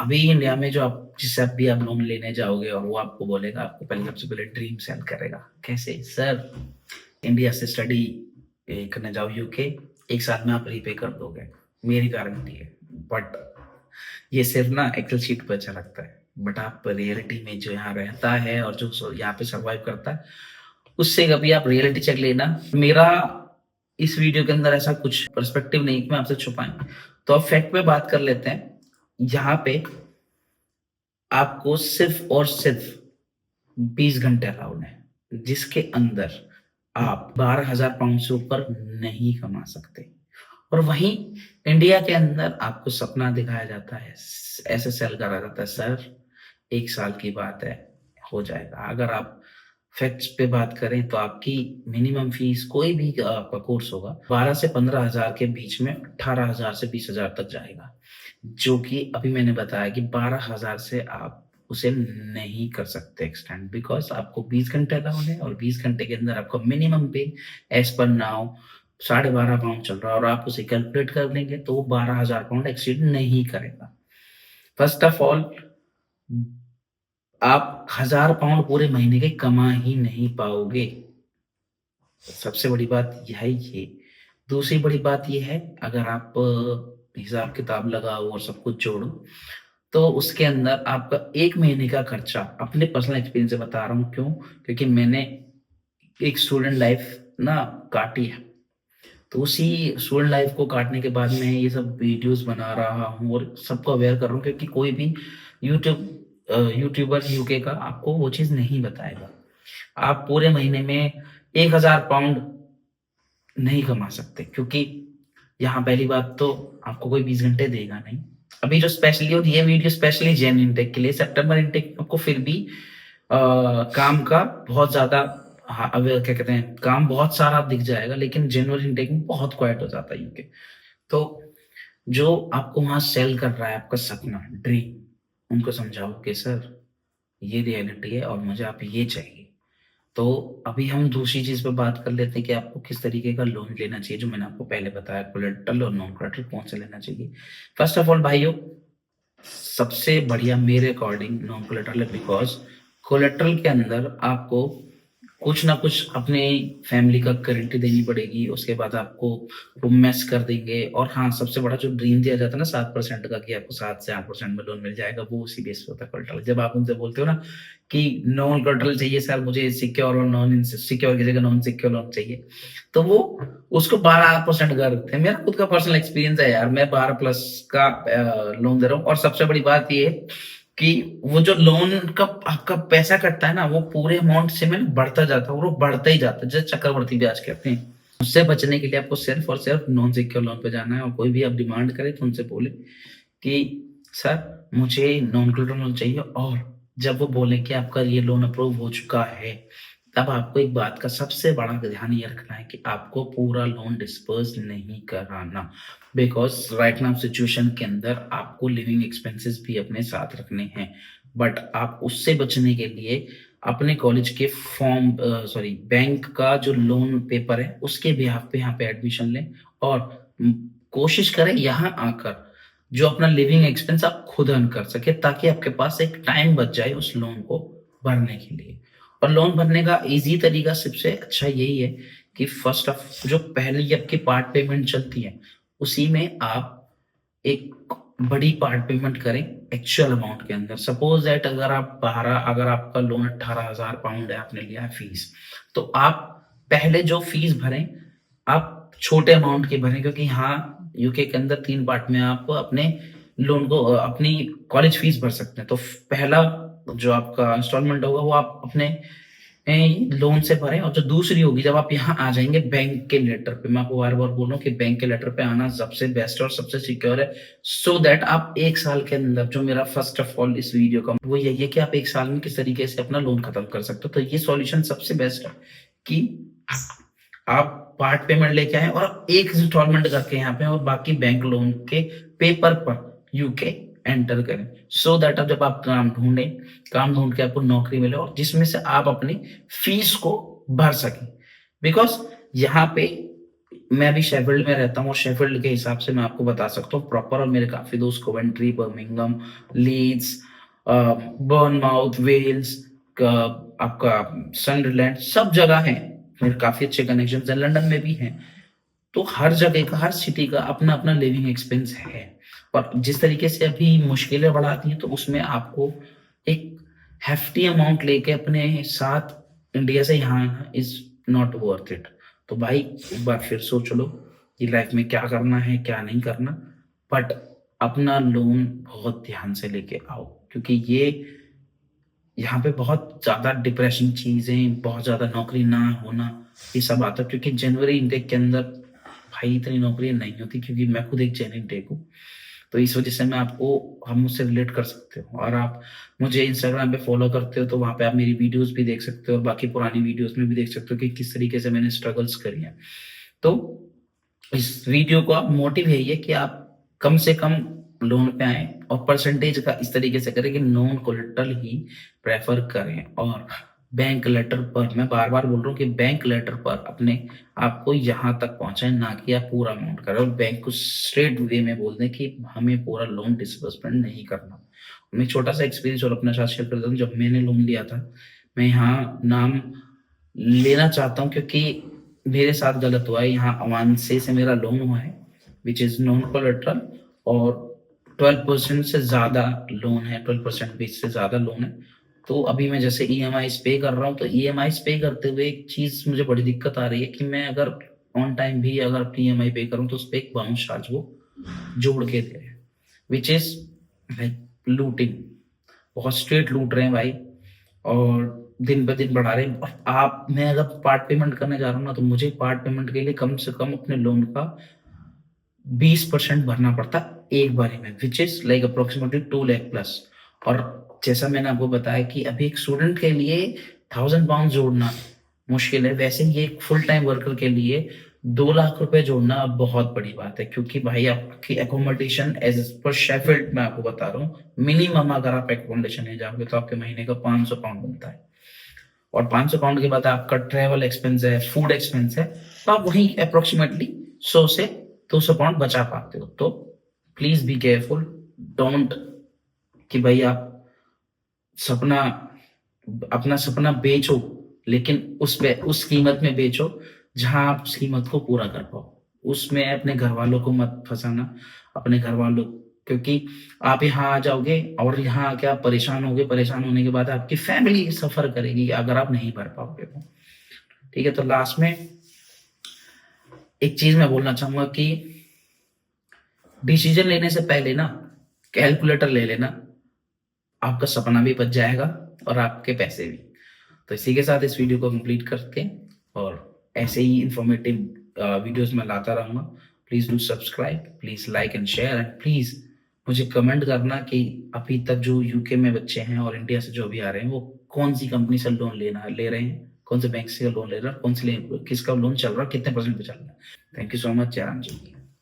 अभी इंडिया में जो आप जिससे अभी आप लोन लेने जाओगे और वो आपको बोलेगा, आपको पहले सबसे पहले ड्रीम सेल करेगा। कैसे सर, इंडिया से स्टडी करने जाओ यूके, 1 साल में आप रीपे कर दोगे, मेरी गारंटी है। बट ये सिर्फ ना एक्सेल शीट पर अच्छा लगता है, बट आप रियलिटी में जो यहाँ रहता है और जो यहाँ पे सर्वाइव करता है, उससे कभी आप रियलिटी चेक लेना। मेरा इस वीडियो के अंदर ऐसा कुछ पर्सपेक्टिव नहीं कि मैं आपसे छुपाएं, तो अब फैक्ट पे बात कर लेते हैं। यहाँ पे आपको सिर्फ और सिर्फ 20 घंटे अलाउड है, जिसके अंदर आप 12,000 पाउंड से ऊपर नहीं कमा सकते। और वहीं इंडिया के अंदर आपको सपना दिखाया जाता है, ऐसे सेल करा जाता है, सर 1 साल की बात है, हो जाएगा। अगर आप फैक्ट्स पे बात करें तो आपकी मिनिमम फीस कोई भी आपका कोर्स होगा 12 से 15,000 के बीच में 18,000 से 20,000 तक जाएगा, जो कि अभी मैंने बताया कि 12,000 से आप उसे नहीं कर सकते एक्सटेंड, बिकॉज आपको 20 घंटे अलाउड है और 20 घंटे के अंदर आपका मिनिमम पे एज पर नाउ 12.5 पाउंड चल रहा है, और आप उसे कैलकुलेट कर लेंगे तो वो 12,000 पाउंड एक्सीड नहीं करेगा। फर्स्ट ऑफ ऑल, आप 1,000 पाउंड पूरे महीने के कमा ही नहीं पाओगे। सबसे बड़ी बात यह है ये। दूसरी बड़ी बात ये है, अगर आप हिसाब किताब लगाओ और सब कुछ जोड़ो, तो उसके अंदर आपका 1 महीने का खर्चा, अपने पर्सनल एक्सपीरियंस से बता रहा हूँ, क्यों? क्योंकि मैंने एक स्टूडेंट लाइफ ना काटी है, तो उसी स्टूडेंट लाइफ को काटने के बाद मैं ये सब वीडियोस बना रहा हूँ और सबको अवेयर कर रहा हूँ, क्योंकि कोई भी यूट्यूबर यूके का आपको वो चीज़ नहीं बताएगा। आप पूरे महीने में 1,000 पाउंड नहीं कमा सकते, क्योंकि यहाँ पहली बात तो आपको कोई 20 घंटे देगा नहीं। अभी जो स्पेशली, और ये वीडियो स्पेशली जेन इनटेक के लिए, सितंबर इनटेक आपको फिर भी काम का बहुत ज्यादा, हाँ, अब क्या कहते हैं, काम बहुत सारा दिख जाएगा, लेकिन जनवरी इनटेक में बहुत क्वाइट हो जाता है यूके। तो जो आपको वहां सेल कर रहा है आपका सपना, ड्रीम, उनको समझाओ कि सर ये रियलिटी है और मुझे आप ये चाहिए। तो अभी हम दूसरी चीज पे बात कर लेते हैं कि आपको किस तरीके का लोन लेना चाहिए, जो मैंने आपको पहले बताया, कोलेटरल और नॉन कोलेटरल कौन सा लेना चाहिए। फर्स्ट ऑफ ऑल भाइयों, सबसे बढ़िया मेरे अकॉर्डिंग नॉन कोलेटरल है, बिकॉज कोलेटरल के अंदर आपको कुछ ना कुछ अपने फैमिली का गारंटी देनी पड़ेगी, उसके बाद आपको वो मेस कर देंगे। और हाँ, सबसे बड़ा जो ड्रीम दिया जाता है ना 7% का, कि आपको 7 से 8% में लोन मिल जाएगा, वो उसी बेस पे होता है कोलेटरल। जब आप उनसे बोलते हो ना कि नॉन कोलेटरल चाहिए सर, मुझे सिक्योर और नॉन सिक्योर की जगह नॉन सिक्योर लोन चाहिए, तो वो उसको 12% कर देते हैं। मेरा खुद का पर्सनल एक्सपीरियंस है यार, मैं 12+ का लोन दे रहा हूँ। और सबसे बड़ी बात ये कि वो जो लोन का आपका पैसा कटता है ना, वो पूरे अमाउंट से में बढ़ता जाता है, और वो बढ़ता ही जाता है, जैसे चक्रवर्ती ब्याज कहते हैं। उससे बचने के लिए आपको सिर्फ और सिर्फ नॉन सिक्योर लोन पे जाना है, और कोई भी आप डिमांड करे तो उनसे बोले कि सर मुझे नॉन कोलेटरल लोन चाहिए, और जब वो बोले कि आपका ये लोन अप्रूव हो चुका है, तब आपको एक बात का सबसे बड़ा ध्यान ये रखना है कि आपको पूरा लोन डिस्पर्स नहीं कराना, बिकॉज राइट नाउ सिचुएशन के अंदर आपको लिविंग एक्सपेंसेस भी अपने साथ रखने हैं। बट आप उससे बचने के लिए अपने कॉलेज के फॉर्म, बैंक का जो लोन पेपर है उसके बिहाफ पे यहाँ पे एडमिशन लें, और कोशिश करें यहाँ आकर जो अपना लिविंग एक्सपेंस आप खुद अर्न कर सके, ताकि आपके पास एक टाइम बच जाए उस लोन को भरने के लिए। और लोन भरने का इजी तरीका सबसे अच्छा यही है कि फर्स्ट ऑफ जो पहले आपकी पार्ट पेमेंट चलती है, उसी में आप एक बड़ी पार्ट पेमेंट करें एक्चुअल अमाउंट के अंदर। सपोज दैट अगर आपका लोन 18,000 पाउंड है, आपने लिया है फीस, तो आप पहले जो फीस भरें आप छोटे अमाउंट की भरें, क्योंकि हाँ, यूके के अंदर 3 पार्ट में आप अपने लोन को अपनी कॉलेज फीस भर सकते हैं। तो पहला जो आपका इंस्टॉलमेंट होगा वो आप अपने लोन से भरें, और जो दूसरी होगी जब आप यहाँ आ जाएंगे बैंक के लेटर पे, मैं आपको बार बार बोल रहा हूँ कि बैंक के लेटर पे आना सबसे बेस्ट और सबसे सिक्योर है, सो दैट आप 1 साल के अंदर, जो मेरा फर्स्ट ऑफ ऑल इस वीडियो का वो यही है कि आप 1 साल में किस तरीके से अपना लोन खत्म कर सकते हो। तो ये सॉल्यूशन सबसे बेस्ट है कि आप पार्ट पेमेंट लेके आए और एक इंस्टॉलमेंट करके यहाँ पे, और बाकी बैंक लोन के पेपर पर यूके एंटर करें, सो दैट अब जब आप काम ढूंढ के आपको नौकरी मिले, और जिसमें से आप अपनी फीस को भर सकें। बिकॉज यहाँ पे मैं अभी शेफील्ड में रहता हूँ और शेफील्ड के हिसाब से मैं आपको बता सकता हूँ प्रॉपर, और मेरे काफ़ी दोस्त कोवेंट्री, बर्मिंघम, लीड्स, बर्नमाउथ, वेल्स, आपका सनडरलैंड, सब जगह हैं। मेरे काफ़ी अच्छे कनेक्शंस हैं, लंदन में भी हैं। तो हर जगह का, हर सिटी का अपना-अपना लिविंग एक्सपेंस है। और जिस तरीके से अभी मुश्किलें बढ़ाती हैं, तो उसमें आपको एक हेफ्टी अमाउंट लेके अपने साथ इंडिया से यहाँ आना इज़ नॉट वर्थ इट। तो भाई एक बार फिर सोच लो कि लाइफ में क्या करना है, क्या नहीं करना। बट अपना लोन बहुत ध्यान से लेके आओ, क्योंकि ये यहाँ पे बहुत ज़्यादा डिप्रेशन चीज़ें, बहुत ज़्यादा नौकरी ना होना, ये सब आता है। क्योंकि जनवरी इनटेक के अंदर भाई इतनी नौकरियाँ नहीं होती, क्योंकि मैं खुद एक जेन इनटेक हूँ। तो इस वजह से मैं आपको हम मुझसे रिलेट कर सकते हो, और आप मुझे इंस्टाग्राम पे फॉलो करते हो तो वहाँ पे आप मेरी वीडियोज़ भी देख सकते हो, और बाकी पुरानी वीडियोज़ में भी देख सकते हो कि किस तरीके से मैंने स्ट्रगल्स करी हैं। तो इस वीडियो का मोटिव यही है कि आप कम से कम लोन पे आएँ, और परसेंटेज का इस तरीके से करें कि नॉन कोलेटरल ही प्रेफ़र करें। और बैंक लेटर पर, मैं बार-बार बोल रहा हूँ कि बैंक लेटर पर अपने आप को यहाँ तक पहुँचाएँ, ना कि आप पूरा अमाउंट करें, और बैंक को स्ट्रेट वे में बोल दें कि हमें पूरा लोन डिसबर्समेंट नहीं करना। मैं एक छोटा-सा एक्सपीरियंस और अपने साथ शेयर करता हूँ। जब मैंने लोन लिया था, मैं यहाँ नाम लेना चाहता हूँ क्योंकि मेरे साथ गलत हुआ है। यहाँ अवांसे से मेरा लोन हुआ है, व्हिच इज़ नॉन कोलेटरल, और 12% से ज़्यादा लोन है, 12% बेस से ज़्यादा लोन है। तो अभी मैं जैसे ईएमआईज़ पे कर रहा हूँ, तो ईएमआईज़ पे करते हुए एक चीज़ मुझे बड़ी दिक्कत आ रही है कि मैं अगर ऑन टाइम भी अगर अपनी ईएमआई पे करूँ, तो उसपे एक बाउंस चार्ज वो जोड़ के दे रहे हैं, व्हिच इज़ लाइक लूटिंग। बहुत स्ट्रेट लूट रहे हैं भाई, और दिन ब दिन बढ़ा रहे हैं। और मैं अगर पार्ट पेमेंट करने जा रहा हूँ ना, तो मुझे पार्ट पेमेंट के लिए कम से कम अपने लोन का 20% भरना पड़ता है एक बारी में, which is like approximately 2 lakh plus. और जैसा मैंने आपको बताया कि अभी एक स्टूडेंट के लिए 1000 पाउंड जोड़ना मुश्किल है, वैसे ही एक फुल टाइम वर्कर के लिए 2 लाख रुपए जोड़ना अब बहुत बड़ी बात है। क्योंकि भाई आपकी अकोमोडेशन एज़ पर शेफील्ड मैं आपको बता रहा हूँ, मिनिमम अगर आप अकोमोडेशन ले जाओगे तो आपके महीने का 500 पाउंड बनता है। और 500 पाउंड के बाद आपका ट्रैवल एक्सपेंस है, फूड एक्सपेंस है, तो आप वहीं अप्रॉक्सिमेटली 100 से 200 पाउंड बचा पाते हो। तो प्लीज़ बी केयरफुल, डोंट कि भाई आप सपना अपना सपना बेचो, लेकिन उस कीमत में बेचो जहाँ आप उस कीमत को पूरा कर पाओ। उसमें अपने घरवालों को मत फँसाना, अपने घरवालों, क्योंकि आप यहाँ आ जाओगे और यहाँ आके आप परेशान होगे, परेशान होने के बाद आपकी फैमिली सफ़र करेगी अगर आप नहीं भर पाओगे तो। ठीक है? तो लास्ट में एक चीज़ मैं बोलना चाहूँगा कि डिसीज़न लेने से पहले ना कैलकुलेटर ले लेना, आपका सपना भी बच जाएगा और आपके पैसे भी। तो इसी के साथ इस वीडियो को कंप्लीट करते हैं, और ऐसे ही इन्फॉर्मेटिव वीडियोज़ मैं लाता रहूँगा। Please do subscribe, please like and share, and please मुझे कमेंट करना कि अभी तक जो यूके में बच्चे हैं और इंडिया से जो भी आ रहे हैं, वो कौन-सी कंपनी से लोन ले रहे हैं, कौन से बैंक से लोन ले रहे हैं, किसका लोन चल रहा है, कितने % पे चल रहा है। Thank you so much. जय राम जी।